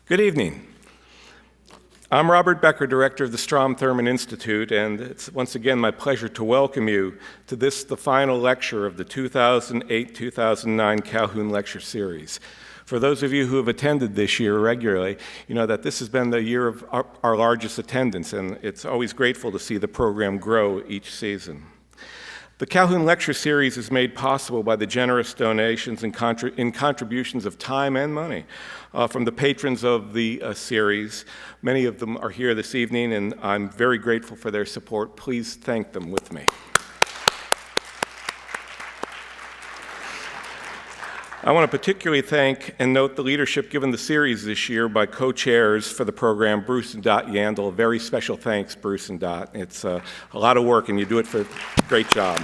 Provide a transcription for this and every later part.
Good evening. I'm Robert Becker, Director of the Strom Thurmond Institute, and it's once again my pleasure to welcome you to this, the final lecture of the 2008-2009 Calhoun Lecture Series. For those of you who have attended this year regularly, you know that this has been the year of our largest attendance, and it's always grateful to see the program grow each season. The Calhoun Lecture Series is made possible by the generous donations and contributions of time and money from the patrons of the series. Many of them are here this evening, and I'm very grateful for their support. Please thank them with me. I want to particularly thank and note the leadership given the series this year by co-chairs for the program, Bruce and Dot Yandel. Very special thanks, Bruce and Dot. It's a lot of work, and you do it for a great job.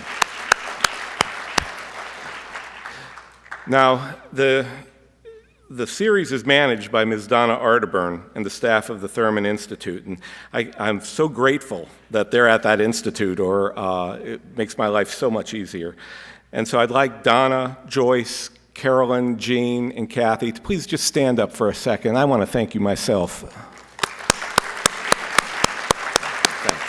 Now, the series is managed by Ms. Donna Arterburn and the staff of the Thurmond Institute, and I'm so grateful that they're at that institute, or it makes my life so much easier. And so I'd like Donna, Joyce, Carolyn, Jean, and Kathy to please just stand up for a second. I want to thank you myself. Thanks.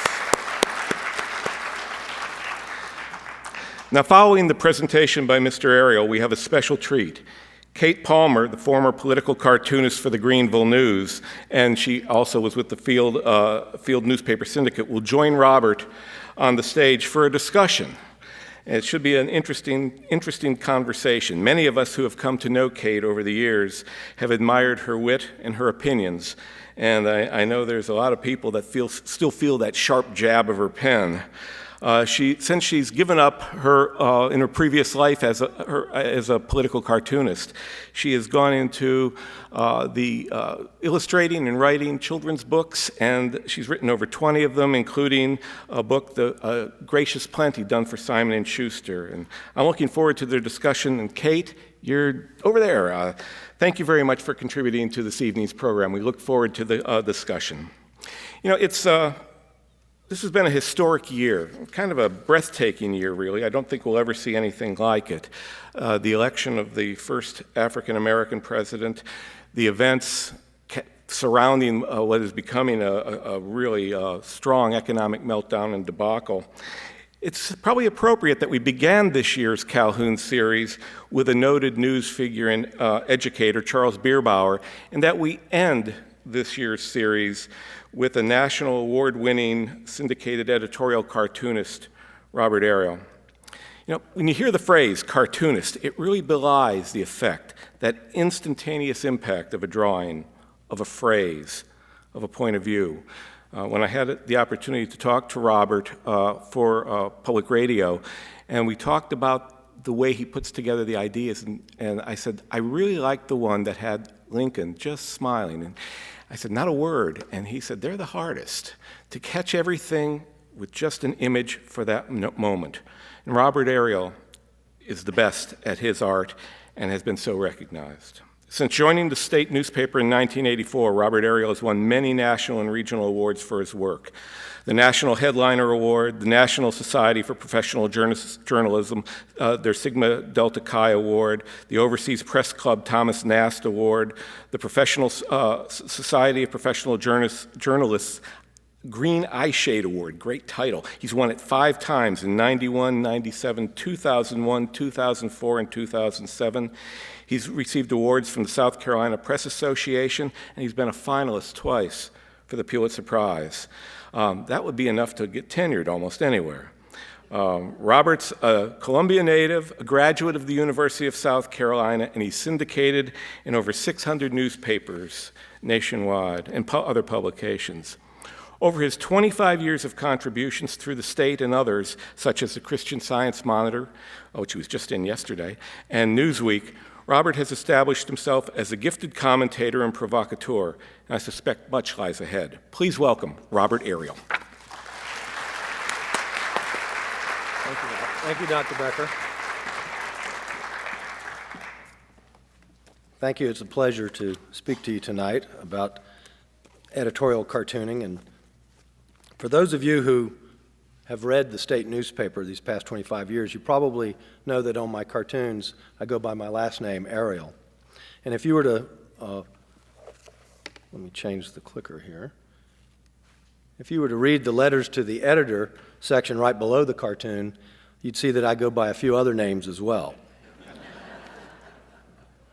Now, following the presentation by Mr. Ariail, we have a special treat. Kate Palmer, the former political cartoonist for the Greenville News, and she also was with the Field Newspaper Syndicate, will join Robert on the stage for a discussion. It should be an interesting conversation. Many of us who have come to know Kate over the years have admired her wit and her opinions, and I know there's a lot of people that still feel that sharp jab of her pen. Since she's given up her in her previous life as a political cartoonist, she has gone into illustrating and writing children's books, and she's written over 20 of them, including a book, The Gracious Plenty, done for Simon & Schuster. And I'm looking forward to their discussion. And Kate, you're over there. Thank you very much for contributing to this evening's program. We look forward to the discussion. You know, this has been a historic year, kind of a breathtaking year, really. I don't think we'll ever see anything like it. The election of the first African-American president, the events surrounding what is becoming a really strong economic meltdown and debacle. It's probably appropriate that we began this year's Calhoun series with a noted news figure and educator, Charles Bierbauer, and that we end this year's series with a national award-winning syndicated editorial cartoonist, Robert Ariail. You know, when you hear the phrase cartoonist, it really belies the effect, that instantaneous impact of a drawing, of a phrase, of a point of view. When I had the opportunity to talk to Robert for public radio, and we talked about the way he puts together the ideas, and I said, I really like the one that had Lincoln just smiling. And I said, not a word. And he said, they're the hardest, to catch everything with just an image for that moment. And Robert Ariail is the best at his art and has been so recognized. Since joining the state newspaper in 1984, Robert Ariail has won many national and regional awards for his work. The National Headliner Award, the National Society for Professional Journalism, their Sigma Delta Chi Award, the Overseas Press Club Thomas Nast Award, the Professional Society of Professional Journalists Green Eyeshade Award, great title. He's won it 5 times in 91, 97, 2001, 2004, and 2007. He's received awards from the South Carolina Press Association, and he's been a finalist twice for the Pulitzer Prize. That would be enough to get tenured almost anywhere. Robert's a Columbia native, a graduate of the University of South Carolina, and he's syndicated in over 600 newspapers nationwide and other publications. Over his 25 years of contributions through the state and others, such as the Christian Science Monitor, which he was just in yesterday, and Newsweek, Robert has established himself as a gifted commentator and provocateur, and I suspect much lies ahead. Please welcome Robert Ariail. Thank you, Dr. Becker. Thank you. It's a pleasure to speak to you tonight about editorial cartooning. And for those of you who have read the state newspaper these past 25 years, you probably know that on my cartoons, I go by my last name, Ariail. And if you were to Let me change the clicker here. If you were to read the letters to the editor section right below the cartoon, you'd see that I go by a few other names as well.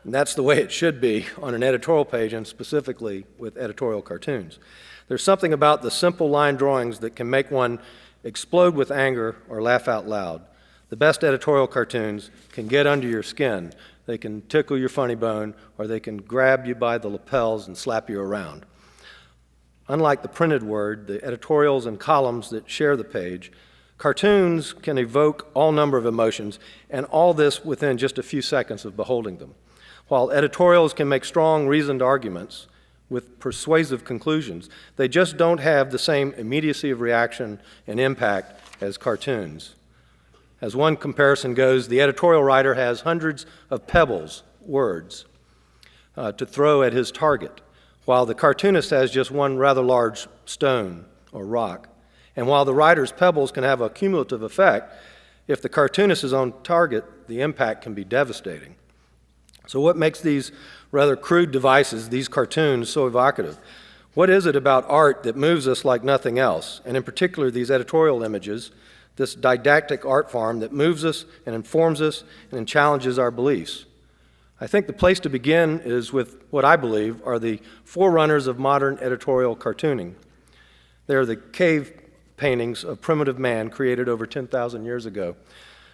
And that's the way it should be on an editorial page, and specifically with editorial cartoons. There's something about the simple line drawings that can make one explode with anger or laugh out loud. The best editorial cartoons can get under your skin. They can tickle your funny bone, or they can grab you by the lapels and slap you around. Unlike the printed word, the editorials and columns that share the page, cartoons can evoke all number of emotions, and all this within just a few seconds of beholding them. While editorials can make strong, reasoned arguments with persuasive conclusions, they just don't have the same immediacy of reaction and impact as cartoons. As one comparison goes, the editorial writer has hundreds of pebbles, words, to throw at his target, while the cartoonist has just one rather large stone or rock. And while the writer's pebbles can have a cumulative effect, if the cartoonist is on target, the impact can be devastating. So what makes these rather crude devices, these cartoons, so evocative? What is it about art that moves us like nothing else? And in particular, these editorial images, this didactic art form that moves us and informs us and challenges our beliefs. I think the place to begin is with what I believe are the forerunners of modern editorial cartooning. They're the cave paintings of primitive man created over 10,000 years ago.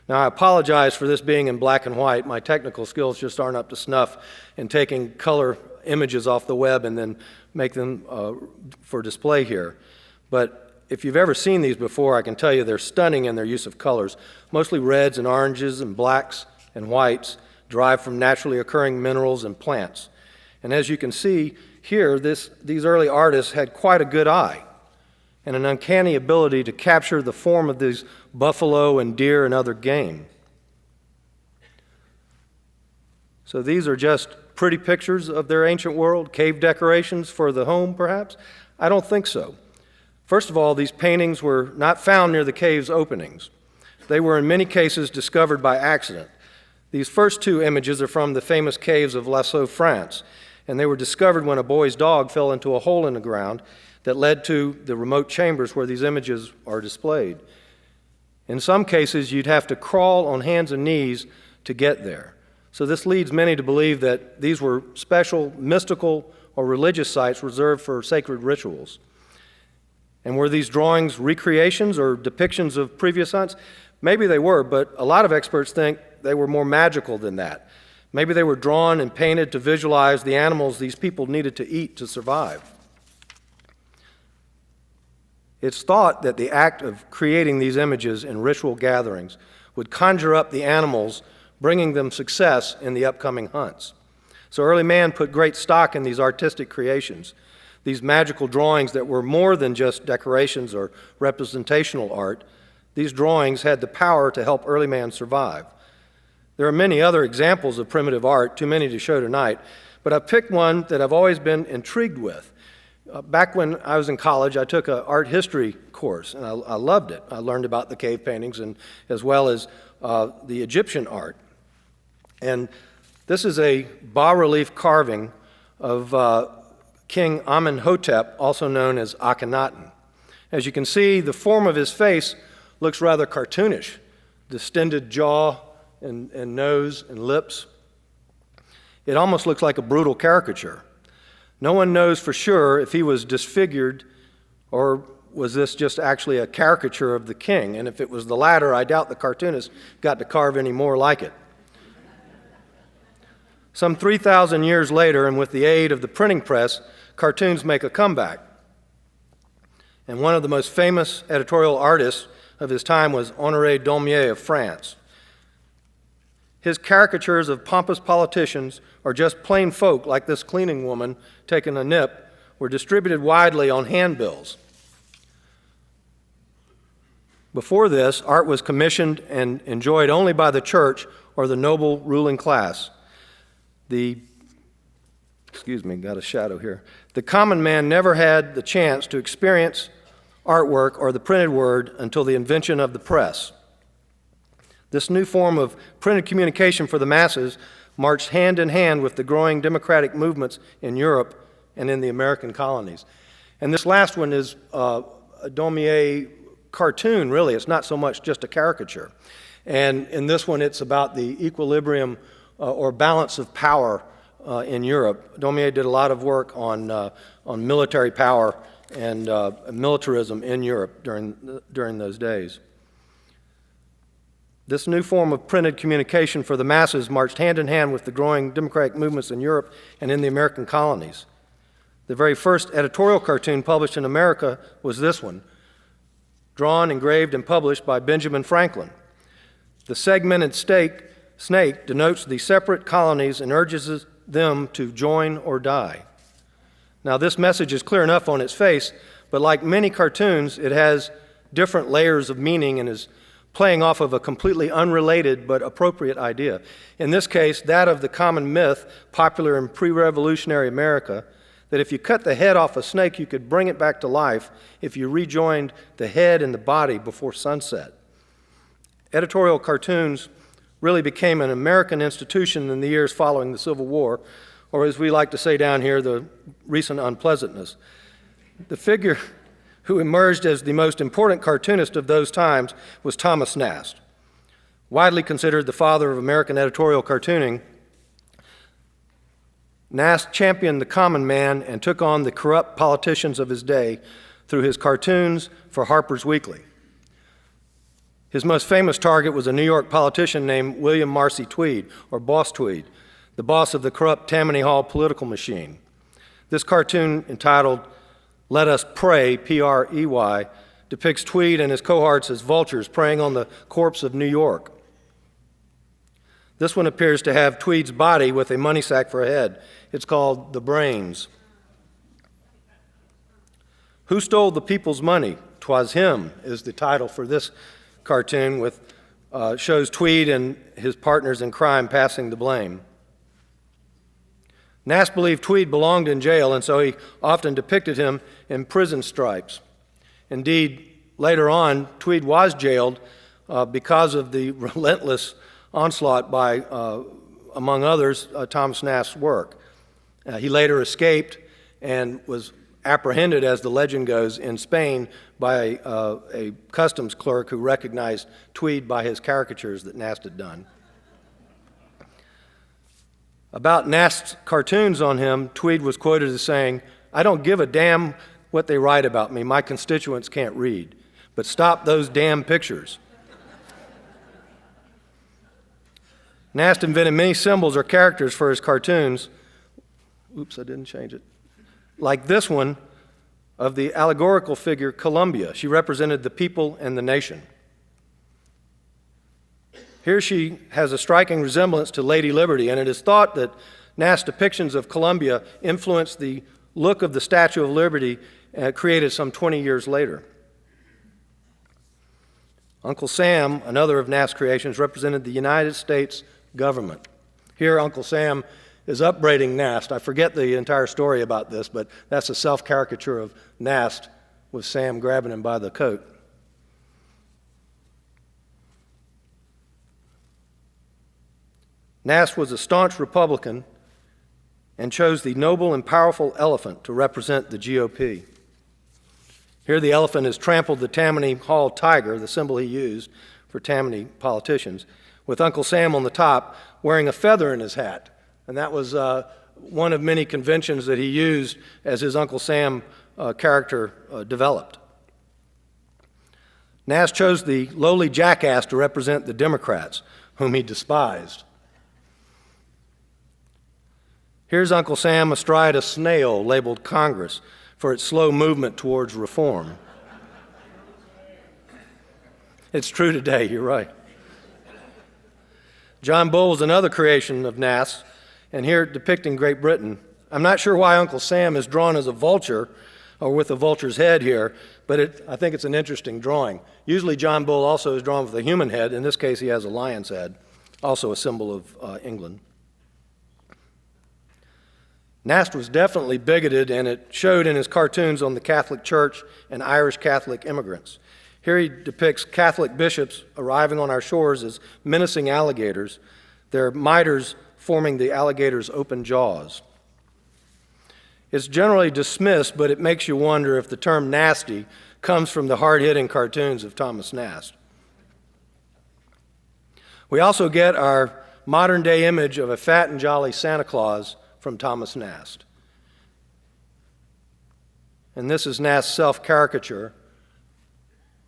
Now, I apologize for this being in black and white. My technical skills just aren't up to snuff in taking color images off the web and then make them for display here. But if you've ever seen these before, I can tell you they're stunning in their use of colors, mostly reds and oranges and blacks and whites, derived from naturally occurring minerals and plants. And as you can see here, these early artists had quite a good eye and an uncanny ability to capture the form of these buffalo and deer and other game. So these are just pretty pictures of their ancient world, cave decorations for the home, perhaps? I don't think so. First of all, these paintings were not found near the cave's openings. They were in many cases discovered by accident. These first two images are from the famous caves of Lascaux, France, and they were discovered when a boy's dog fell into a hole in the ground that led to the remote chambers where these images are displayed. In some cases, you'd have to crawl on hands and knees to get there. So this leads many to believe that these were special mystical or religious sites reserved for sacred rituals. And were these drawings recreations or depictions of previous hunts? Maybe they were, but a lot of experts think they were more magical than that. Maybe they were drawn and painted to visualize the animals these people needed to eat to survive. It's thought that the act of creating these images in ritual gatherings would conjure up the animals, bringing them success in the upcoming hunts. So early man put great stock in these artistic creations, these magical drawings that were more than just decorations or representational art. These drawings had the power to help early man survive. There are many other examples of primitive art, too many to show tonight, but I've picked one that I've always been intrigued with. Back when I was in college, I took an art history course, and I loved it. I learned about the cave paintings and as well as the Egyptian art. And this is a bas-relief carving of King Amenhotep, also known as Akhenaten. As you can see, the form of his face looks rather cartoonish, distended jaw and nose and lips. It almost looks like a brutal caricature. No one knows for sure if he was disfigured or was this just actually a caricature of the king. And if it was the latter, I doubt the cartoonist got to carve any more like it. Some 3,000 years later, and with the aid of the printing press, cartoons make a comeback. And one of the most famous editorial artists of his time was Honoré Daumier of France. His caricatures of pompous politicians or just plain folk like this cleaning woman taking a nip were distributed widely on handbills. Before this, art was commissioned and enjoyed only by the church or the noble ruling class. Got a shadow here. The common man never had the chance to experience artwork or the printed word until the invention of the press. This new form of printed communication for the masses marched hand in hand with the growing democratic movements in Europe and in the American colonies. And this last one is a Daumier cartoon, really. It's not so much just a caricature. And in this one, it's about the equilibrium or balance of power in Europe. Daumier did a lot of work on military power and militarism in Europe during those days. This new form of printed communication for the masses marched hand in hand with the growing democratic movements in Europe and in the American colonies. The very first editorial cartoon published in America was this one, drawn, engraved, and published by Benjamin Franklin. The segmented snake denotes the separate colonies and urges them to join or die. Now, this message is clear enough on its face, but like many cartoons, it has different layers of meaning and is playing off of a completely unrelated but appropriate idea. In this case, that of the common myth, popular in pre-revolutionary America, that if you cut the head off a snake, you could bring it back to life if you rejoined the head and the body before sunset. Editorial cartoons really became an American institution in the years following the Civil War, or as we like to say down here, the recent unpleasantness. The figure who emerged as the most important cartoonist of those times was Thomas Nast. Widely considered the father of American editorial cartooning, Nast championed the common man and took on the corrupt politicians of his day through his cartoons for Harper's Weekly. His most famous target was a New York politician named William Marcy Tweed, or Boss Tweed, the boss of the corrupt Tammany Hall political machine. This cartoon, entitled Let Us Pray, P-R-E-Y, depicts Tweed and his cohorts as vultures preying on the corpse of New York. This one appears to have Tweed's body with a money sack for a head. It's called The Brains. Who Stole the People's Money? 'Twas Him is the title for this cartoon, with shows Tweed and his partners in crime passing the blame. Nast believed Tweed belonged in jail, and so he often depicted him in prison stripes. Indeed, later on, Tweed was jailed because of the relentless onslaught by, among others, Thomas Nast's work. He later escaped and was apprehended, as the legend goes, in Spain by a customs clerk who recognized Tweed by his caricatures that Nast had done. About Nast's cartoons on him, Tweed was quoted as saying, "I don't give a damn what they write about me. My constituents can't read. But stop those damn pictures." Nast invented many symbols or characters for his cartoons. Oops, I didn't change it. Like this one of the allegorical figure Columbia. She represented the people and the nation. Here she has a striking resemblance to Lady Liberty, and it is thought that Nast's depictions of Columbia influenced the look of the Statue of Liberty created some 20 years later. Uncle Sam, another of Nast's creations, represented the United States government. Here Uncle Sam is upbraiding Nast. I forget the entire story about this, but that's a self-caricature of Nast with Sam grabbing him by the coat. Nast was a staunch Republican and chose the noble and powerful elephant to represent the GOP. Here the elephant has trampled the Tammany Hall tiger, the symbol he used for Tammany politicians, with Uncle Sam on the top wearing a feather in his hat. And that was one of many conventions that he used as his Uncle Sam character developed. Nast chose the lowly jackass to represent the Democrats, whom he despised. Here's Uncle Sam astride a snail labeled Congress for its slow movement towards reform. It's true today, you're right. John Bull is another creation of Nast's, and here depicting Great Britain. I'm not sure why Uncle Sam is drawn as a vulture, or with a vulture's head here, but I think it's an interesting drawing. Usually John Bull also is drawn with a human head. In this case, he has a lion's head, also a symbol of England. Nast was definitely bigoted, and it showed in his cartoons on the Catholic Church and Irish Catholic immigrants. Here he depicts Catholic bishops arriving on our shores as menacing alligators, their miters forming the alligators' open jaws. It's generally dismissed, but it makes you wonder if the term nasty comes from the hard-hitting cartoons of Thomas Nast. We also get our modern-day image of a fat and jolly Santa Claus from Thomas Nast. And this is Nast's self-caricature.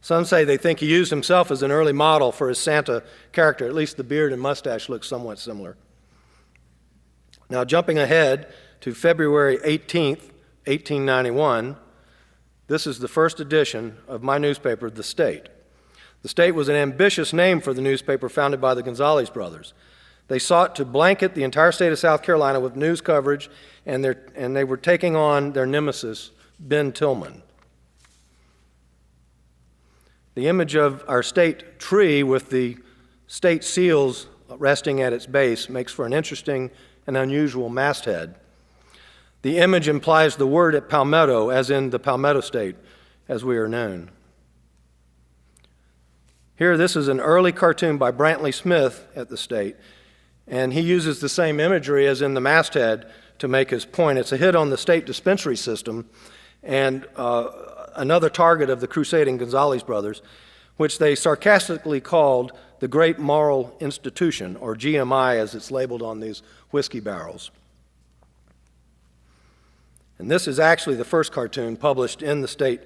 Some say they think he used himself as an early model for his Santa character. At least the beard and mustache look somewhat similar. Now, jumping ahead to February 18th, 1891, this is the first edition of my newspaper, The State. The State was an ambitious name for the newspaper founded by the Gonzales brothers. They sought to blanket the entire state of South Carolina with news coverage, and they were taking on their nemesis, Ben Tillman. The image of our state tree with the state seals resting at its base makes for an interesting and unusual masthead. The image implies the word at Palmetto, as in the Palmetto State, as we are known. Here, this is an early cartoon by Brantley Smith at the State, and he uses the same imagery as in the masthead to make his point. It's a hit on the state dispensary system and another target of the crusading Gonzales brothers, which they sarcastically called the Great Moral Institution, or GMI as it's labeled on these whiskey barrels. And this is actually the first cartoon published in the state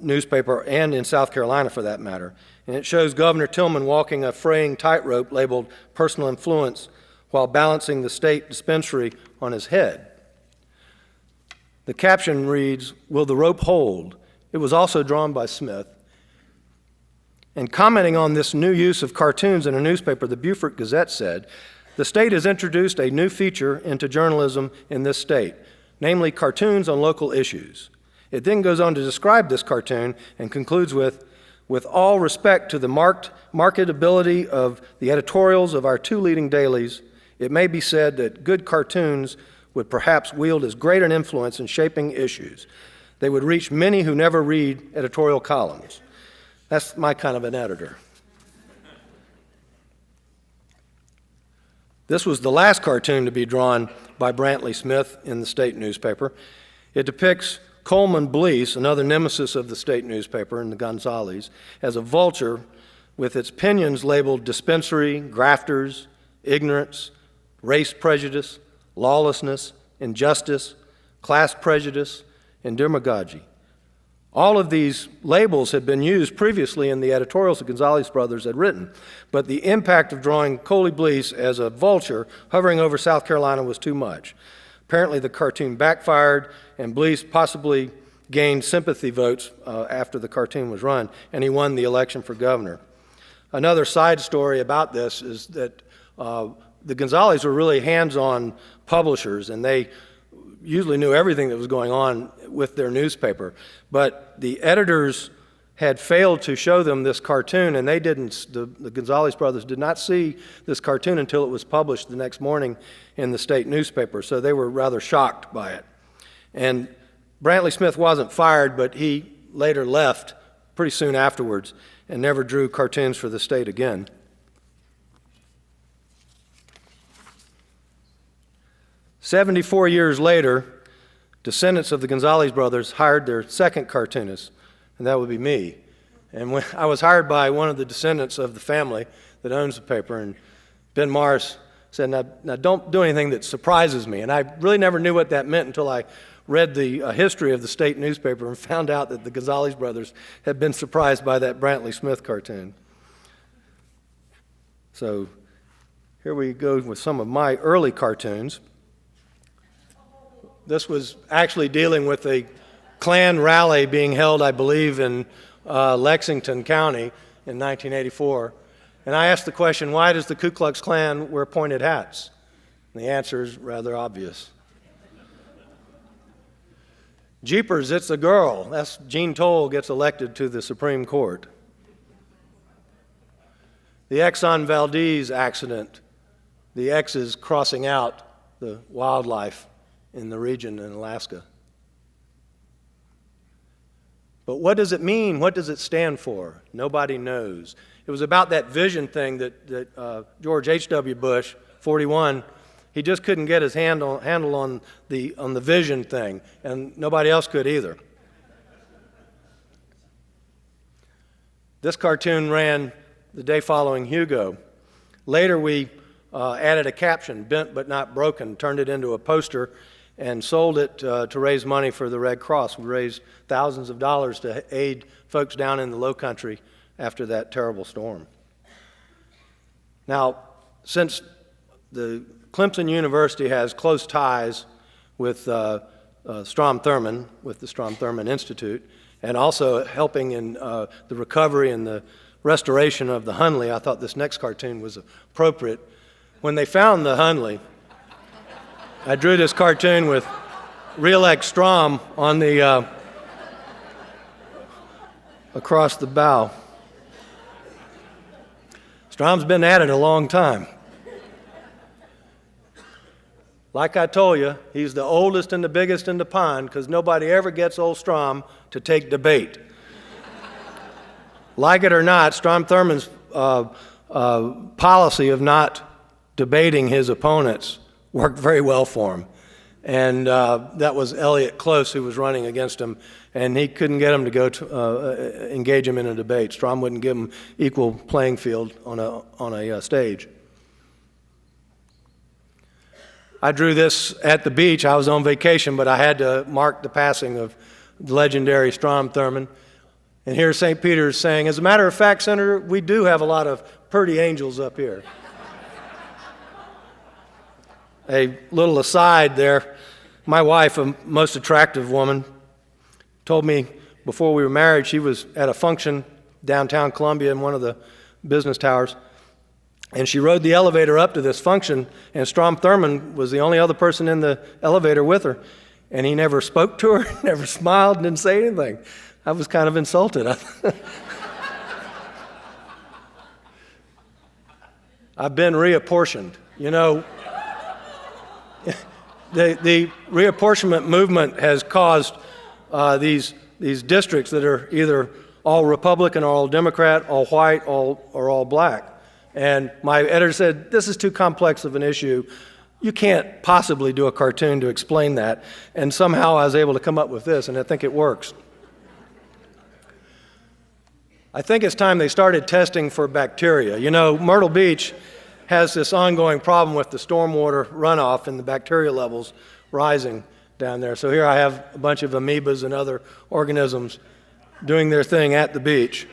newspaper and in South Carolina for that matter. And it shows Governor Tillman walking a fraying tightrope labeled Personal Influence while balancing the state dispensary on his head. The caption reads, "Will the rope hold?" It was also drawn by Smith. And commenting on this new use of cartoons in a newspaper, the Beaufort Gazette said, "The state has introduced a new feature into journalism in this state, namely cartoons on local issues." It then goes on to describe this cartoon and concludes with all respect to the marketability of the editorials of our two leading dailies, it may be said that good cartoons would perhaps wield as great an influence in shaping issues. They would reach many who never read editorial columns. That's my kind of an editor. This was the last cartoon to be drawn by Brantley Smith in the state newspaper. It depicts Coleman Blease, another nemesis of the state newspaper and the Gonzales, as a vulture with its pinions labeled dispensary, grafters, ignorance, race prejudice, lawlessness, injustice, class prejudice, and demagogy. All of these labels had been used previously in the editorials the Gonzales brothers had written, but the impact of drawing Coley Blease as a vulture hovering over South Carolina was too much. Apparently the cartoon backfired, and Blease possibly gained sympathy votes after the cartoon was run, and he won the election for governor. Another side story about this is that the Gonzales were really hands-on publishers, and they usually knew everything that was going on with their newspaper. But the editors had failed to show them this cartoon, and the Gonzales brothers did not see this cartoon until it was published the next morning in the state newspaper, so they were rather shocked by it. And Brantley Smith wasn't fired, but he later left pretty soon afterwards and never drew cartoons for the state again. "74 years later, descendants of the Gonzales brothers hired their second cartoonist, and that would be me. And when I was hired by one of the descendants of the family that owns the paper, and Ben Morris said, now don't do anything that surprises me. And I really never knew what that meant until I read the history of the state newspaper and found out that the Gonzales brothers had been surprised by that Brantley Smith cartoon. So here we go with some of my early cartoons. This was actually dealing with a Klan rally being held, I believe, in Lexington County in 1984. And I asked the question, why does the Ku Klux Klan wear pointed hats? And the answer is rather obvious. Jeepers, it's a girl. That's Gene Toll gets elected to the Supreme Court. The Exxon Valdez accident, the X's crossing out the wildlife in the region in Alaska. But what does it mean? What does it stand for? Nobody knows. It was about that vision thing that George H.W. Bush, 41, He just couldn't get his handle on the vision thing, and nobody else could either. This cartoon ran the day following Hugo. Later, we added a caption, "Bent but not broken," turned it into a poster, and sold it to raise money for the Red Cross. We raised thousands of dollars to aid folks down in the Low Country after that terrible storm. Now, since the Clemson University has close ties with Strom Thurmond, with the Strom Thurmond Institute, and also helping in the recovery and the restoration of the Hunley, I thought this next cartoon was appropriate. When they found the Hunley, I drew this cartoon with Ariail Strom on the across the bow. Strom's been at it a long time. Like I told you, he's the oldest and the biggest in the pond because nobody ever gets old Strom to take debate. Like it or not, Strom Thurmond's policy of not debating his opponents worked very well for him. And that was Elliot Close who was running against him, and he couldn't get him to go to engage him in a debate. Strom wouldn't give him equal playing field on a stage. I drew this at the beach. I was on vacation, but I had to mark the passing of the legendary Strom Thurmond. And here's St. Peter's saying, "As a matter of fact, Senator, we do have a lot of pretty angels up here." A little aside there, my wife, a most attractive woman, told me before we were married she was at a function downtown Columbia in one of the business towers, and she rode the elevator up to this function, and Strom Thurmond was the only other person in the elevator with her, and he never spoke to her, never smiled, didn't say anything. I was kind of insulted. I've been reapportioned. You know, the reapportionment movement has caused these districts that are either all Republican or all Democrat, all white, or all black. And my editor said, "This is too complex of an issue. You can't possibly do a cartoon to explain that." And somehow I was able to come up with this, and I think it works. I think it's time they started testing for bacteria. You know, Myrtle Beach has this ongoing problem with the stormwater runoff and the bacteria levels rising down there. So here I have a bunch of amoebas and other organisms doing their thing at the beach.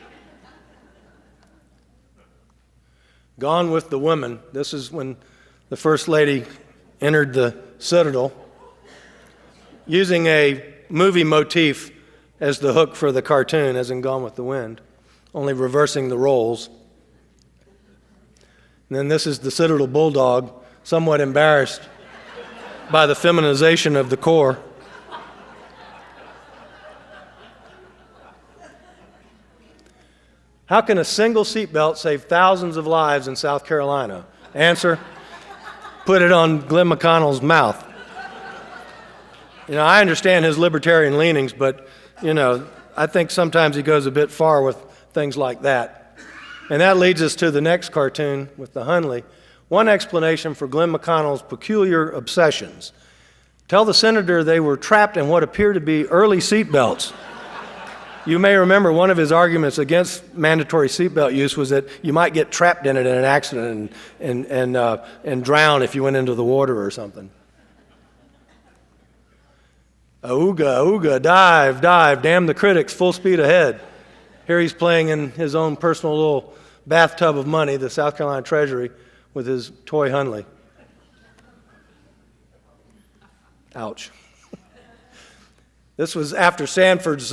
Gone with the Women. This is when the First Lady entered the Citadel, using a movie motif as the hook for the cartoon, as in Gone with the Wind, only reversing the roles. And then this is the Citadel Bulldog, somewhat embarrassed by the feminization of the Corps. How can a single seatbelt save thousands of lives in South Carolina? Answer, put it on Glenn McConnell's mouth. You know, I understand his libertarian leanings, but, you know, I think sometimes he goes a bit far with things like that. And that leads us to the next cartoon with the Hunley. One explanation for Glenn McConnell's peculiar obsessions. Tell the senator they were trapped in what appear to be early seatbelts. You may remember one of his arguments against mandatory seatbelt use was that you might get trapped in it in an accident and drown if you went into the water or something. Ooga, ooga, dive, dive, damn the critics, full speed ahead. Here he's playing in his own personal little bathtub of money, the South Carolina Treasury, with his toy Hunley. Ouch. This was after Sanford's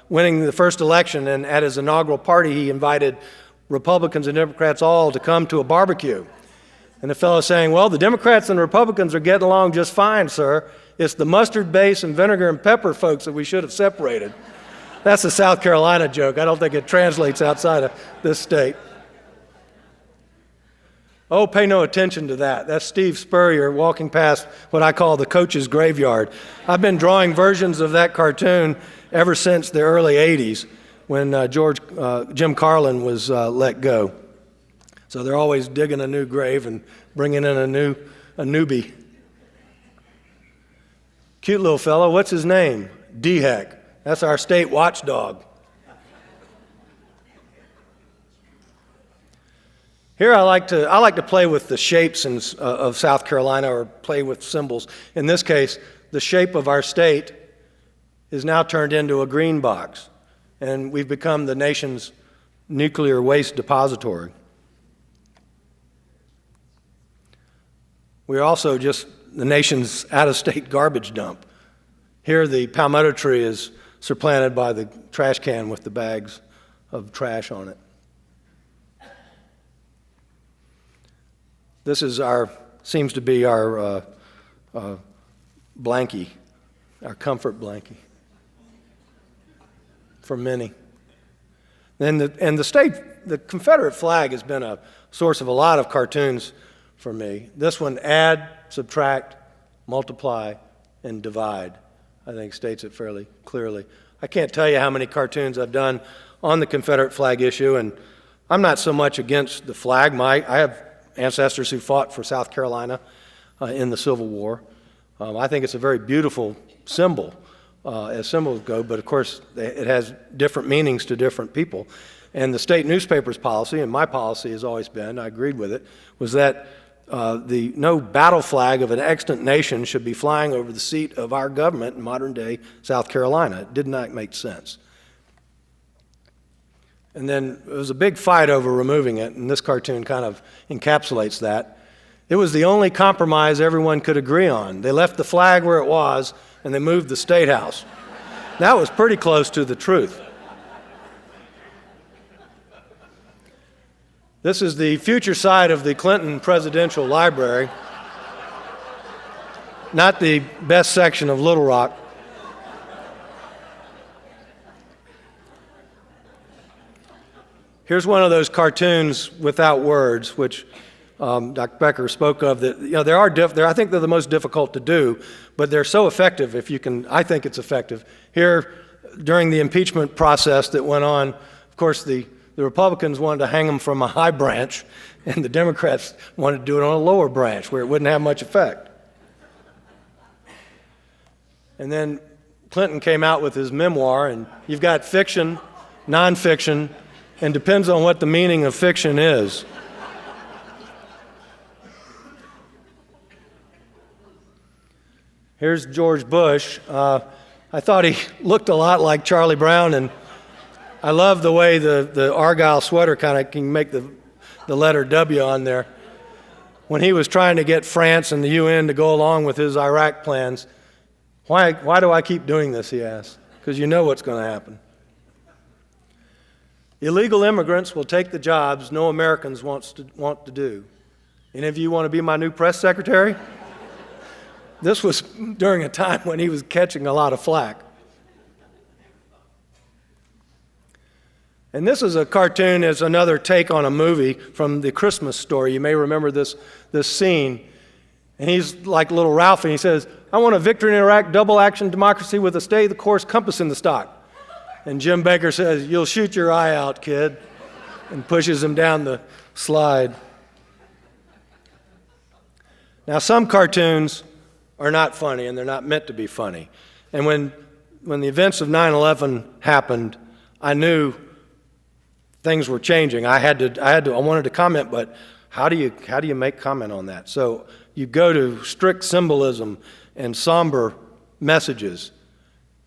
winning the first election, and at his inaugural party, he invited Republicans and Democrats all to come to a barbecue. And the fellow saying, "Well, the Democrats and the Republicans are getting along just fine, sir. It's the mustard base and vinegar and pepper folks that we should have separated." That's a South Carolina joke. I don't think it translates outside of this state. Oh, pay no attention to that. That's Steve Spurrier walking past what I call the coach's graveyard. I've been drawing versions of that cartoon ever since the early 80s when Jim Carlin was let go. So they're always digging a new grave and bringing in a new a newbie. Cute little fellow. What's his name? D-Heck. That's our state watchdog. Here I like to play with the shapes of South Carolina, or play with symbols. In this case, the shape of our state is now turned into a green box, and we've become the nation's nuclear waste depository. We're also just the nation's out-of-state garbage dump. Here the palmetto tree is supplanted by the trash can with the bags of trash on it. This is seems to be our blankie, our comfort blankie for many. And the Confederate flag has been a source of a lot of cartoons for me. This one, add, subtract, multiply, and divide, I think states it fairly clearly. I can't tell you how many cartoons I've done on the Confederate flag issue, and I'm not so much against the flag. I have ancestors who fought for South Carolina in the Civil War. I think it's a very beautiful symbol as symbols go, but of course it has different meanings to different people. And the state newspaper's policy, and my policy has always been, I agreed with it, was that no battle flag of an extant nation should be flying over the seat of our government in modern-day South Carolina. It did not make sense. And then it was a big fight over removing it, and this cartoon kind of encapsulates that. It was the only compromise everyone could agree on. They left the flag where it was, and they moved the State House. That was pretty close to the truth. This is the future side of the Clinton Presidential Library, not the best section of Little Rock. Here's one of those cartoons without words, which Dr. Becker spoke of. That I think they're the most difficult to do, but they're so effective. I think it's effective. Here, during the impeachment process that went on, of course, the Republicans wanted to hang him from a high branch, and the Democrats wanted to do it on a lower branch where it wouldn't have much effect. And then Clinton came out with his memoir, and you've got fiction, nonfiction, and depends on what the meaning of fiction is. Here's George Bush. I thought he looked a lot like Charlie Brown, and I love the way the Argyle sweater kind of can make the letter W on there. When he was trying to get France and the UN to go along with his Iraq plans, why do I keep doing this, he asked, because you know what's going to happen. Illegal immigrants will take the jobs no Americans want to do. Any of you want to be my new press secretary? This was during a time when he was catching a lot of flack. And this is a cartoon, it's another take on a movie from The Christmas Story. You may remember this scene. And he's like little Ralphie, and he says, "I want a victory in Iraq, double action democracy with a stay-the-course compass in the stock." And Jim Baker says, "You'll shoot your eye out, kid," and pushes him down the slide. Now, some cartoons are not funny, and they're not meant to be funny. And when the events of 9/11 happened, I knew things were changing. I wanted to comment, but how do you make comment on that? So you go to strict symbolism and somber messages.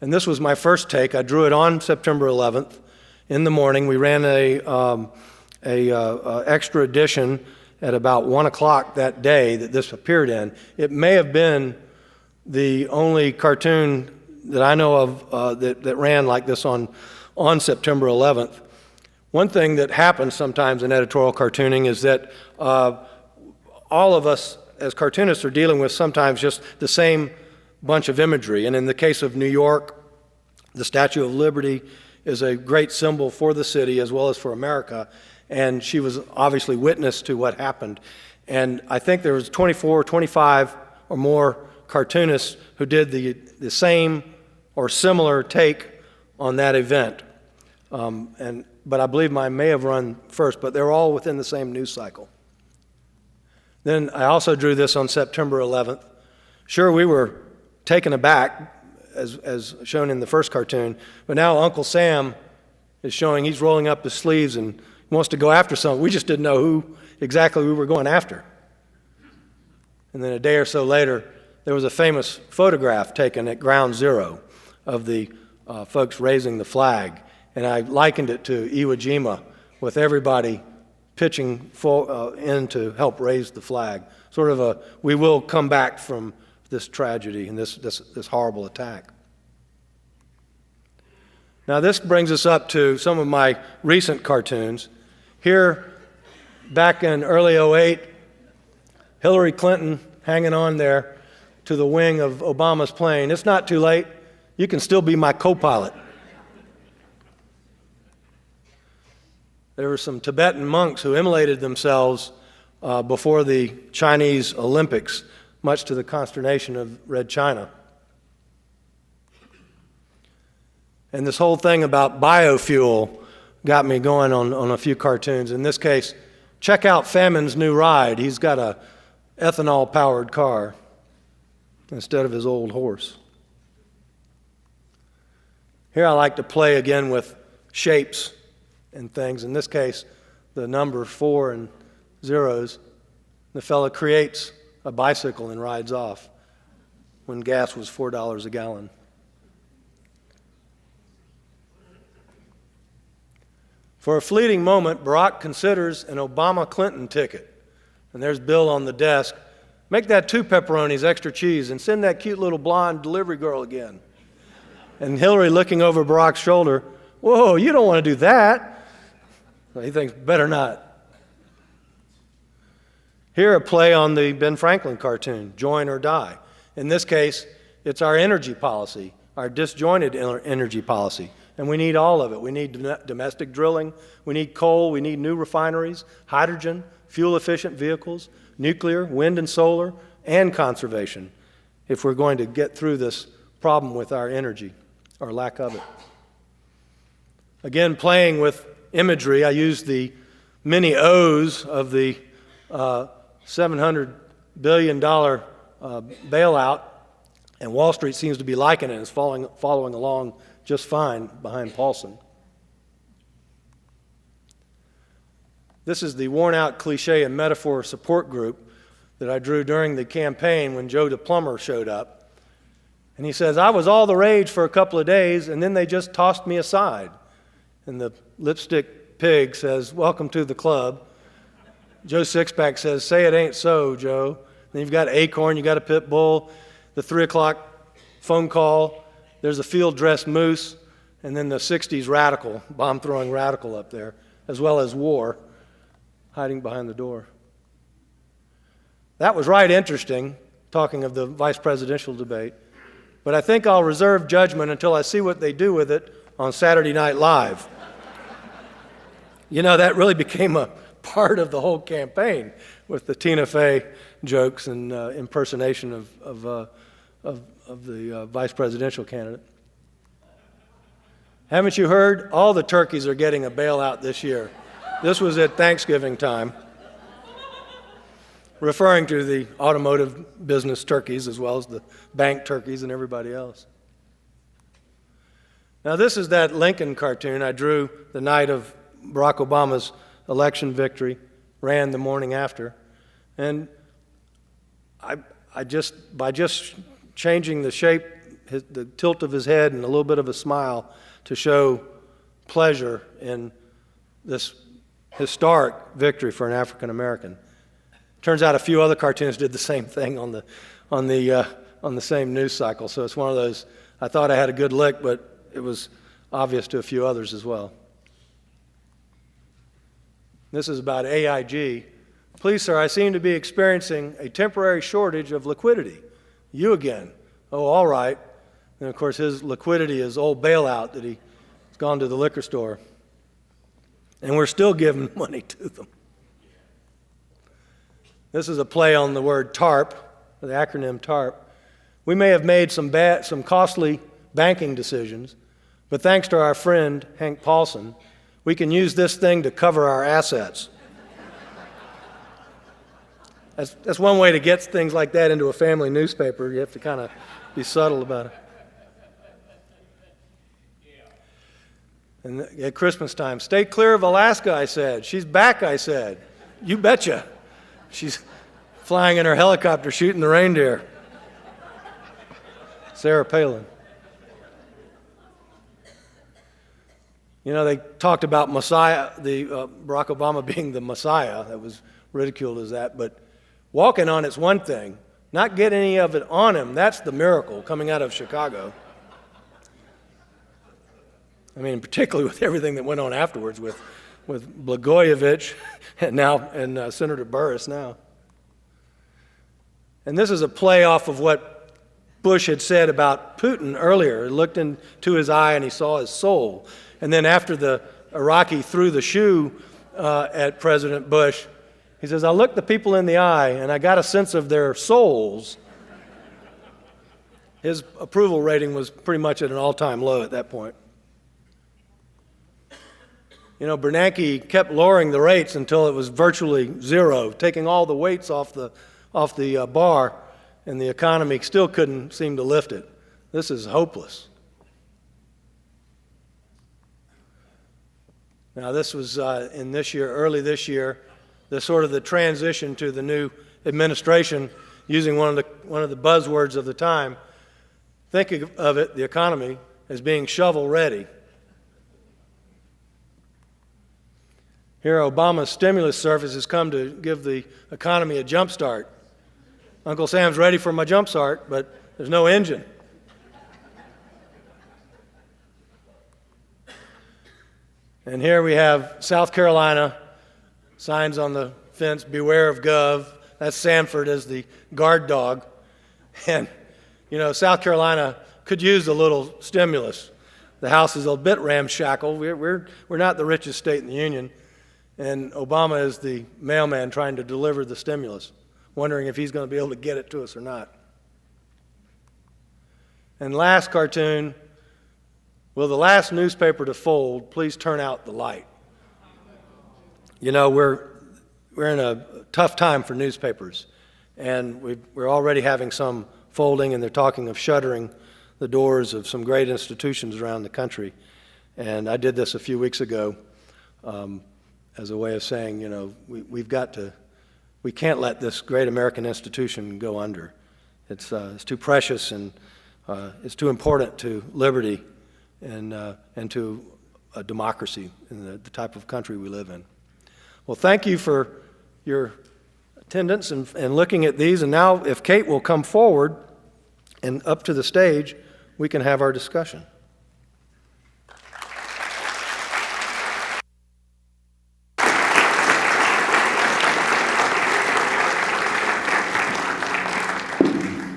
And this was my first take. I drew it on September 11th in the morning. We ran a extra edition at about 1 o'clock that day that this appeared in. It may have been the only cartoon that I know of that ran like this on September 11th. One thing that happens sometimes in editorial cartooning is that all of us as cartoonists are dealing with sometimes just the same bunch of imagery. And in the case of New York, the Statue of Liberty is a great symbol for the city as well as for America. And she was obviously witness to what happened. And I think there was 24, 25 or more cartoonists who did the same or similar take on that event. But I believe mine may have run first, but they're all within the same news cycle. Then I also drew this on September 11th. Sure, we were taken aback, as shown in the first cartoon, but now Uncle Sam is showing he's rolling up his sleeves and wants to go after something. We just didn't know who exactly we were going after. And then a day or so later, there was a famous photograph taken at Ground Zero of the folks raising the flag, and I likened it to Iwo Jima, with everybody pitching in to help raise the flag. Sort of a, we will come back from this tragedy and this horrible attack. Now this brings us up to some of my recent cartoons. Here, back in early '08, Hillary Clinton hanging on there to the wing of Obama's plane. It's not too late. You can still be my co-pilot. There were some Tibetan monks who immolated themselves before the Chinese Olympics, much to the consternation of Red China. And this whole thing about biofuel got me going on a few cartoons. In this case, check out Famine's new ride. He's got a ethanol-powered car instead of his old horse. Here I like to play again with shapes and things. In this case, the number 4 and zeros. The fellow creates a bicycle and rides off when gas was $4 a gallon. For a fleeting moment, Barack considers an Obama-Clinton ticket. And there's Bill on the desk. Make that 2 pepperonis, extra cheese, and send that cute little blonde delivery girl again. And Hillary looking over Barack's shoulder, whoa, you don't want to do that. Well, he thinks, better not. Here a play on the Ben Franklin cartoon, Join or Die. In this case, it's our energy policy, our disjointed energy policy. And we need all of it. We need domestic drilling, we need coal, we need new refineries, hydrogen, fuel-efficient vehicles, nuclear, wind and solar, and conservation if we're going to get through this problem with our energy, or lack of it. Again, playing with imagery, I used the many O's of the $700 billion bailout, and Wall Street seems to be liking it and is following along just fine behind Paulson. This is the worn-out cliche and metaphor support group that I drew during the campaign when Joe the plumber showed up. And he says, I was all the rage for a couple of days, and then they just tossed me aside. And the lipstick pig says, welcome to the club. Joe Sixpack says, say it ain't so, Joe. Then you've got Acorn, you've got a pit bull, the 3 o'clock phone call, there's a field-dressed moose, and then the 60s radical, bomb-throwing radical up there, as well as war, hiding behind the door. That was right interesting, talking of the vice presidential debate, but I think I'll reserve judgment until I see what they do with it on Saturday Night Live. You know, that really became a part of the whole campaign with the Tina Fey jokes and impersonation of the vice presidential candidate. Haven't you heard? All the turkeys are getting a bailout this year. This was at Thanksgiving time, referring to the automotive business turkeys as well as the bank turkeys and everybody else. Now this is that Lincoln cartoon I drew the night of Barack Obama's election victory, ran the morning after, and by just changing the shape, the tilt of his head and a little bit of a smile to show pleasure in this historic victory for an African American. Turns out a few other cartoons did the same thing on the same news cycle. So it's one of those. I thought I had a good lick, but it was obvious to a few others as well. This is about AIG. Please, sir, I seem to be experiencing a temporary shortage of liquidity. You again. Oh, all right. And of course, his liquidity is old bailout that he's gone to the liquor store. And we're still giving money to them. This is a play on the word TARP, the acronym TARP. We may have made some costly banking decisions, but thanks to our friend Hank Paulson, we can use this thing to cover our assets. That's one way to get things like that into a family newspaper. You have to kind of be subtle about it. And at Christmas time, stay clear of Alaska, I said. She's back, I said. You betcha. She's flying in her helicopter shooting the reindeer. Sarah Palin. You know, they talked about Messiah, Barack Obama being the Messiah. That was ridiculed as that. But walking on it's one thing. Not getting any of it on him, that's the miracle coming out of Chicago. I mean, particularly with everything that went on afterwards with Blagojevich and Senator Burris now. And this is a play off of what Bush had said about Putin earlier. He looked into his eye and he saw his soul. And then after the Iraqi threw the shoe at President Bush, he says, I looked the people in the eye and I got a sense of their souls. His approval rating was pretty much at an all-time low at that point. You know, Bernanke kept lowering the rates until it was virtually zero, taking all the weights off the bar, and the economy still couldn't seem to lift it. This is hopeless. Now, this was in this year, early this year, the transition to the new administration, using one of the buzzwords of the time. Think of it, the economy, as being shovel ready. Here, Obama's stimulus service has come to give the economy a jump start. Uncle Sam's ready for my jump start, but there's no engine. And here we have South Carolina, signs on the fence, beware of Gov. That's Sanford as the guard dog. And, you know, South Carolina could use a little stimulus. The House is a bit ramshackle. We're not the richest state in the Union. And Obama is the mailman trying to deliver the stimulus, wondering if he's going to be able to get it to us or not. And last cartoon, will the last newspaper to fold please turn out the light? You know, we're in a tough time for newspapers, and we're already having some folding, and they're talking of shuttering the doors of some great institutions around the country. And I did this a few weeks ago. As a way of saying, you know, we can't let this great American institution go under. It's too precious and it's too important to liberty and to a democracy in the type of country we live in. Well, thank you for your attendance and looking at these. And now, if Kate will come forward and up to the stage, we can have our discussion.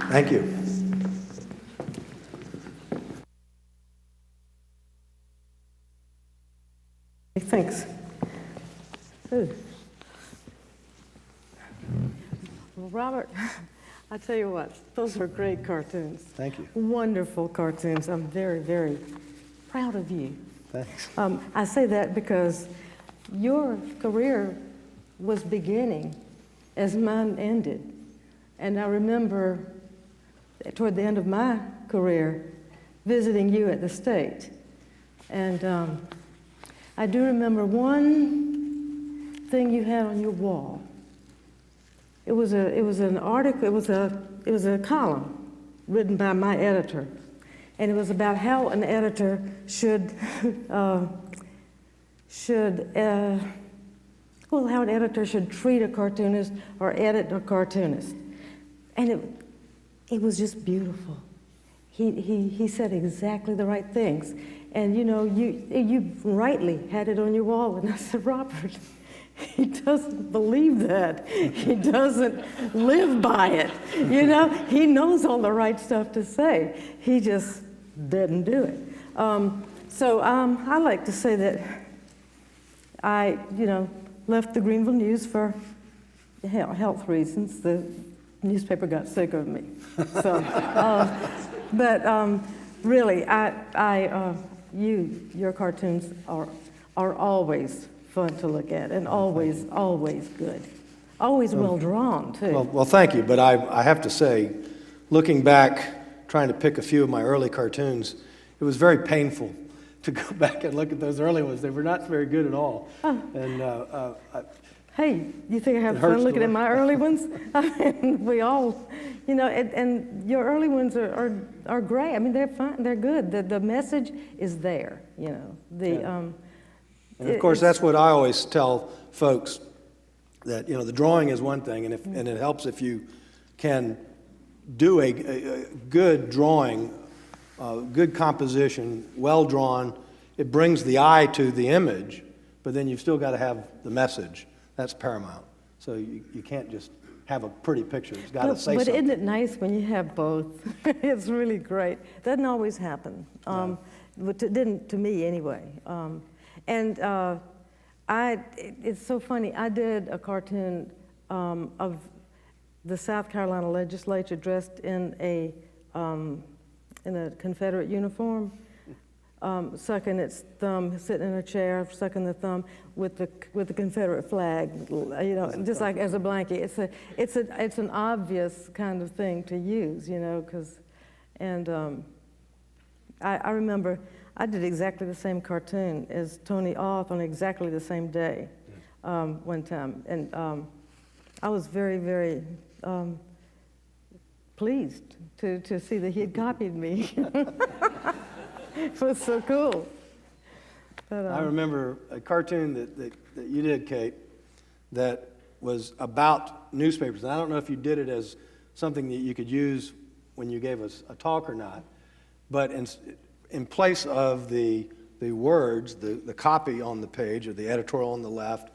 Thank you. Thanks. Ooh. Well, Robert, I tell you what, those are great cartoons. Thank you. Wonderful cartoons. I'm very, very proud of you. Thanks. I say that because your career was beginning as mine ended. And I remember toward the end of my career, visiting you at the State. And I do remember one thing you had on your wall. It was an article, it was a column written by my editor. And it was about how an editor should treat a cartoonist or edit a cartoonist. And it was just beautiful. He said exactly the right things. And you know, you rightly had it on your wall. And I said, Robert, he doesn't believe that. He doesn't live by it. You know, he knows all the right stuff to say. He just didn't do it. So I like to say that I, left the Greenville News for health reasons. The newspaper got sick of me. So, but really, your cartoons are always fun to look at and always good. Always well drawn, too. Well, thank you, but I have to say, looking back, trying to pick a few of my early cartoons, it was very painful to go back and look at those early ones. They were not very good at all. And Hey, you think I have It fun hurts looking to at my early ones? I mean, we all, you know, and your early ones are great. I mean, they're fine, they're good. The message is there, you know. And of course, that's what I always tell folks, that, you know, the drawing is one thing, and it helps if you can do a good drawing, good composition, well drawn. It brings the eye to the image, but then you've still got to have the message. That's paramount. So you can't just have a pretty picture. It's got to say but something. isn't it nice when you have both? It's really great. Doesn't always happen. But it didn't to me anyway. It's so funny. I did a cartoon of the South Carolina legislature dressed in a Confederate uniform, sucking its thumb, sitting in a chair, sucking the thumb with the Confederate flag, you know, just like as a blanket. It's an obvious kind of thing to use, you know, I remember I did exactly the same cartoon as Tony Auth on exactly the same day one time, and I was very, very pleased to see that he had copied me. It was so cool. But, I remember a cartoon that you did, Kate, that was about newspapers. And I don't know if you did it as something that you could use when you gave us a talk or not, but in place of the words, the copy on the page, or the editorial on the left,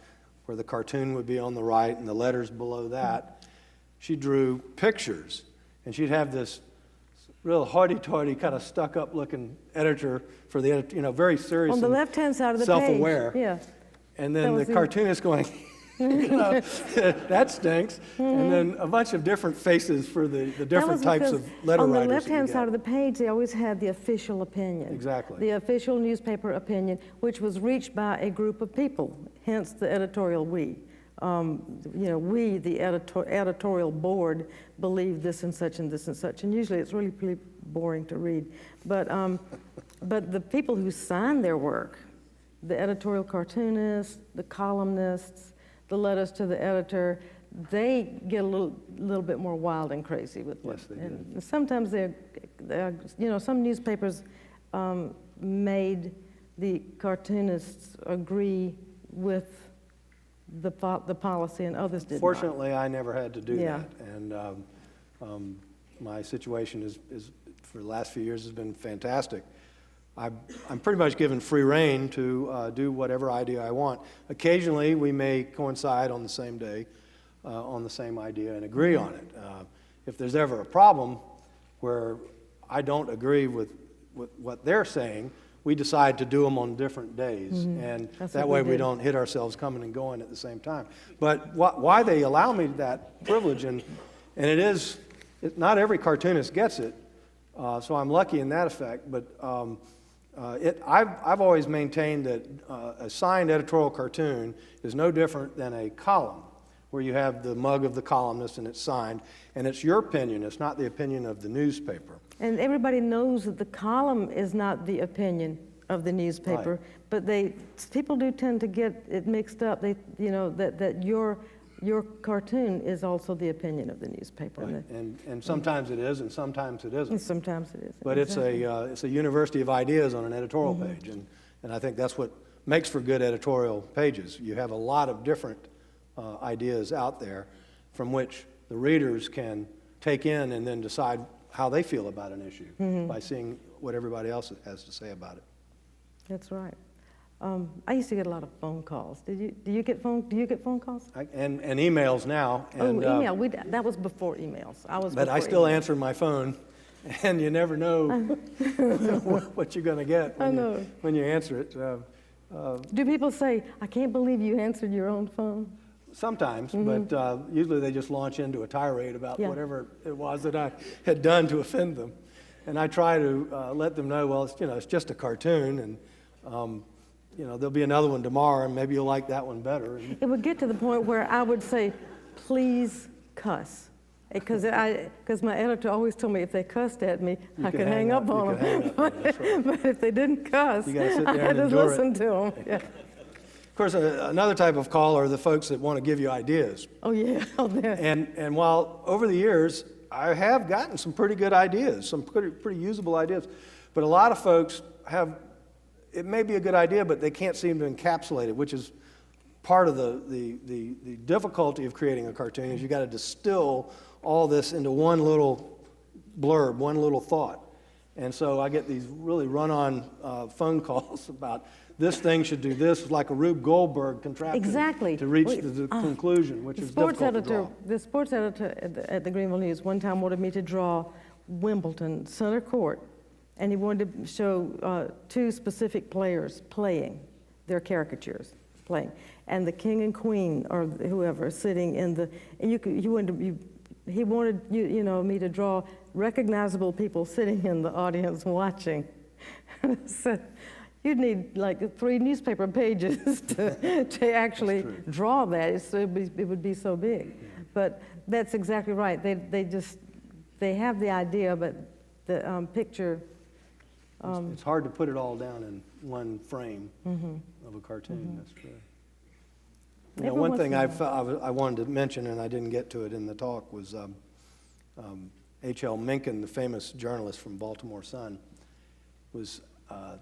where the cartoon would be on the right and the letters below that, she drew pictures. And she'd have this real hoity-toity, kind of stuck-up looking editor for the editor, you know, very serious on the and left-hand side of the self-aware. page. Yeah. And then the cartoonist going, you know, that stinks. And then a bunch of different faces for the different types of letter on the writers. left-hand side of the page, they always had the official opinion. Exactly. The official newspaper opinion, which was reached by a group of people, hence the editorial we. You know, we, the editorial board, believe this and such and this and such, and usually it's really pretty boring to read. But the people who sign their work, the editorial cartoonists, the columnists, the letters to the editor, they get a little bit more wild and crazy with what. Yes, they do. And sometimes they're, you know, some newspapers made the cartoonists agree with the policy, and others did Fortunately, I never had to do Yeah. that. And my situation is for the last few years has been fantastic. I'm pretty much given free rein to do whatever idea I want. Occasionally, we may coincide on the same day on the same idea and agree on it. If there's ever a problem where I don't agree with what they're saying, we decide to do them on different days, and That's that what way we we did. don't hit ourselves coming and going at the same time. But why they allow me that privilege, and not every cartoonist gets it, so I'm lucky in that effect, but I've always maintained that a signed editorial cartoon is no different than a column, where you have the mug of the columnist and it's signed, and it's your opinion, it's not the opinion of the newspaper. And everybody knows that the column is not the opinion of the newspaper, but people do tend to get it mixed up. They, you know, that your cartoon is also the opinion of the newspaper. Right. And sometimes it is, and sometimes it isn't. And sometimes it is. But Exactly. it's a university of ideas on an editorial page, and I think that's what makes for good editorial pages. You have a lot of different ideas out there from which the readers can take in and then decide how they feel about an issue by seeing what everybody else has to say about it. That's right. I used to get a lot of phone calls. Do you get phone calls? And emails now. And, Email. That was before emails. But I still answer my phone, and you never know what you're going to get when you answer it. Do people say, "I can't believe you answered your own phone"? Sometimes, but usually they just launch into a tirade about Yeah. whatever it was that I had done to offend them. And I try to let them know, well, it's just a cartoon, and there'll be another one tomorrow, and maybe you'll like that one better. And It would get to the point where I would say, please cuss. Because my editor always told me if they cussed at me, I could hang up on them. That's right. But if they didn't cuss, You gotta sit I there had and to endure listen to them. Yeah. Of course, another type of call are the folks that want to give you ideas. Oh, yeah. Oh, yeah. And while over the years, I have gotten some pretty good ideas, some pretty usable ideas, but a lot of folks have, it may be a good idea, but they can't seem to encapsulate it, which is part of the difficulty of creating a cartoon, is you got to distill all this into one little blurb, one little thought. And so I get these really run-on phone calls about this thing should do this, like a Rube Goldberg contraption Exactly. to reach the conclusion, which is difficult to draw. The sports editor at the Greenville News one time wanted me to draw Wimbledon Center Court, and he wanted to show two specific players playing, their caricatures playing, and the king and queen or whoever sitting in the, and he wanted me to draw recognizable people sitting in the audience watching. And I said, you'd need like 3 newspaper pages to actually draw that. It would be so big. Yeah. But that's exactly right. They have the idea, but the picture. It's hard to put it all down in one frame of a cartoon. That's true. You know, one thing I wanted to mention, and I didn't get to it in the talk, was H.L. Mencken, the famous journalist from Baltimore Sun, was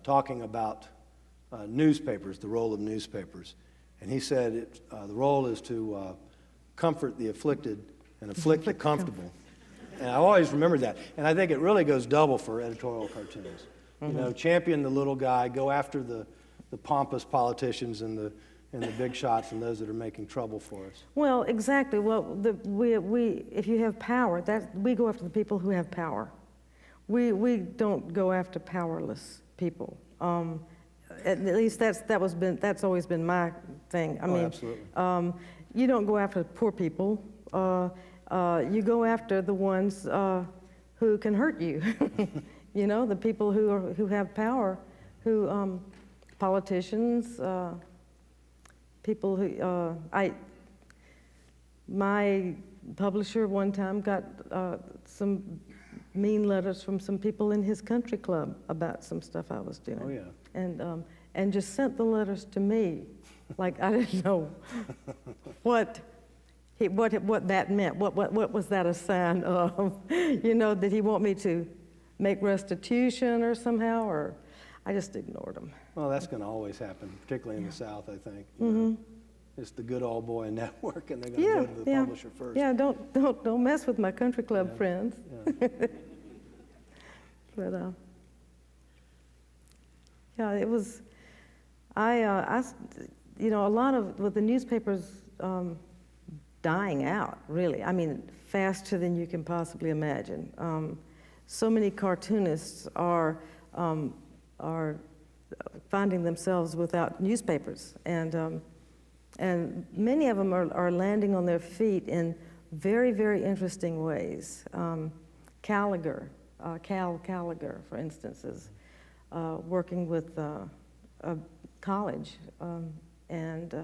talking about newspapers, the role of newspapers. And he said the role is to comfort the afflicted and afflict the comfortable. And I always remembered that. And I think it really goes double for editorial cartoons. You know, champion the little guy, go after the pompous politicians and the big shots and those that are making trouble for us. Well, exactly. Well, if you have power, we go after the people who have power. We don't go after powerless people. At least that's always been my thing. I mean, absolutely. You don't go after poor people. You go after the ones who can hurt you. You know, the people who have power, politicians, people who my publisher one time got some mean letters from some people in his country club about some stuff I was doing. Oh, yeah. And just sent the letters to me, like I didn't know what that meant. What was that a sign of? You know, did he want me to make restitution or somehow, or I just ignored him. Well, that's going to always happen, particularly in the South, I think. You know, it's the good old boy network, and they're going to go to the publisher first. Yeah, don't mess with my country club friends. Yeah. But yeah, it was. You know, a lot of with the newspapers dying out, really. I mean, faster than you can possibly imagine. So many cartoonists are finding themselves without newspapers, and many of them are landing on their feet in very, very interesting ways. Cal Gallagher, for instance, is working with a college and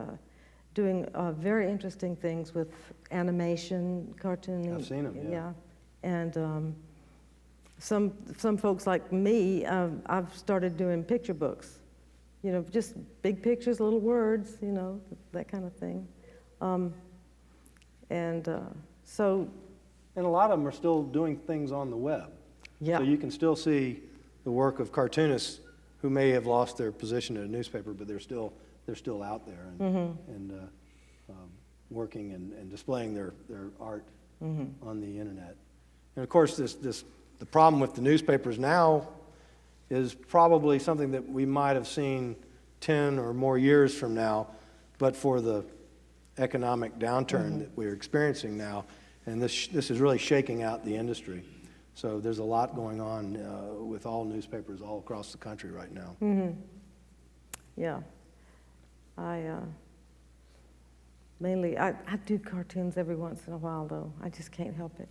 doing very interesting things with animation, cartooning. I've seen them, yeah. And some folks like me, I've started doing picture books. You know, just big pictures, little words, you know, that kind of thing. So. And a lot of them are still doing things on the web. Yeah. So you can still see the work of cartoonists who may have lost their position at a newspaper, but they're still out there and working and displaying their art on the internet. And of course, the problem with the newspapers now is probably something that we might have seen 10 or more years from now, but for the economic downturn that we're experiencing now, and this is really shaking out the industry. So there's a lot going on with all newspapers all across the country right now. Yeah. I do cartoons every once in a while, though. I just can't help it.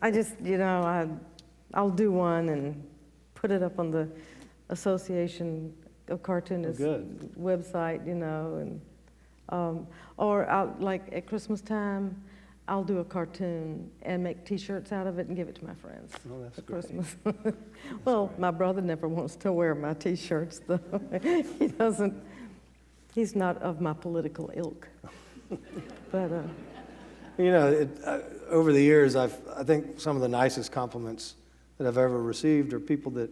I just, you know, I'll do one and put it up on the Association of Cartoonists website, you know, and or like at Christmas time, I'll do a cartoon and make T-shirts out of it and give it to my friends Oh, that's for great. Christmas. Well, my brother never wants to wear my T-shirts, though. He doesn't. He's not of my political ilk. But You know, over the years, I think some of the nicest compliments that I've ever received are people that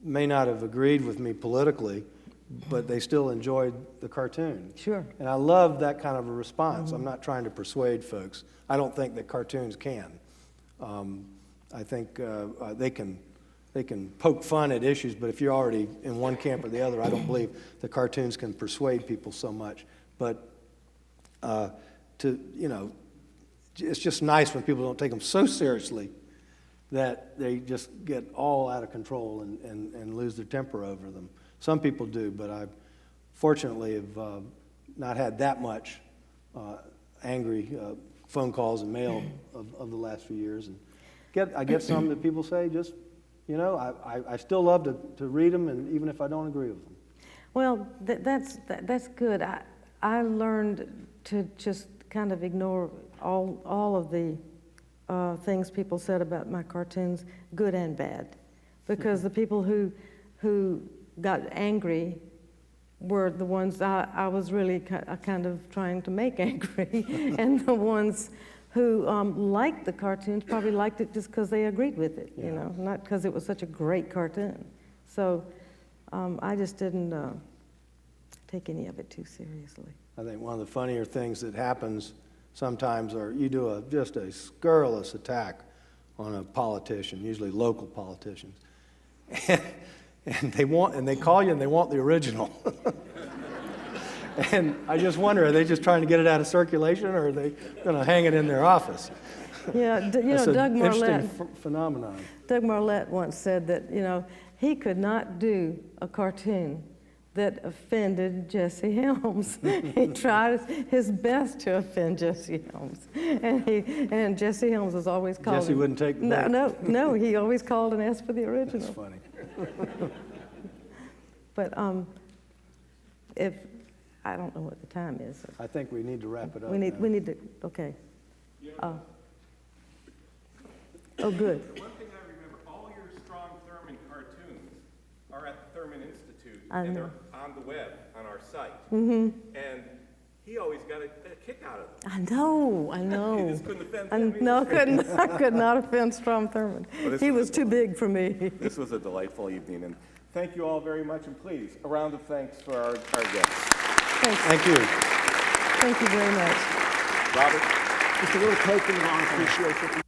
may not have agreed with me politically, but they still enjoyed the cartoon. sure. And I love that kind of a response. I'm not trying to persuade folks. I don't think that cartoons can. I think they can poke fun at issues, but if you're already in one camp or the other, I don't believe the cartoons can persuade people so much. But it's just nice when people don't take them so seriously that they just get all out of control and lose their temper over them. Some people do, but I fortunately have not had that much angry phone calls and mail of the last few years. And I get some that people say just, I still love to read them, and even if I don't agree with them. Well, that's good. I learned to just kind of ignore all of the things people said about my cartoons, good and bad, because the people who got angry were the ones I was really kind of trying to make angry, and the ones who liked the cartoons probably liked it just because they agreed with it, not because it was such a great cartoon. So I just didn't take any of it too seriously. I think one of the funnier things that happens sometimes are you do just a scurrilous attack on a politician, usually local politicians, and they call you and they want the original. And I just wonder, are they just trying to get it out of circulation, or are they going to hang it in their office? Yeah, That's Doug an Marlette. interesting phenomenon. Doug Marlette once said that he could not do a cartoon that offended Jesse Helms. He tried his best to offend Jesse Helms, and Jesse Helms was always called. Jesse wouldn't take the bait. No, he always called and asked for the original. That's funny. But if I don't know what the time is. I think we need to wrap it up. We need to. Okay. Oh, good. One thing I remember, all your Strom Thurmond cartoons are at the Thurmond Institute, I and know. they're on the web, on our site. Mm-hmm. And he always got a kick out of them. I know. You just couldn't offend I him. no, I could not offend Strom Thurmond. Well, He was too big for me. This was a delightful evening, and thank you all very much, and please, a round of thanks for our guests. Thank you. Thank you very much. Robert? Just a little token of our appreciation.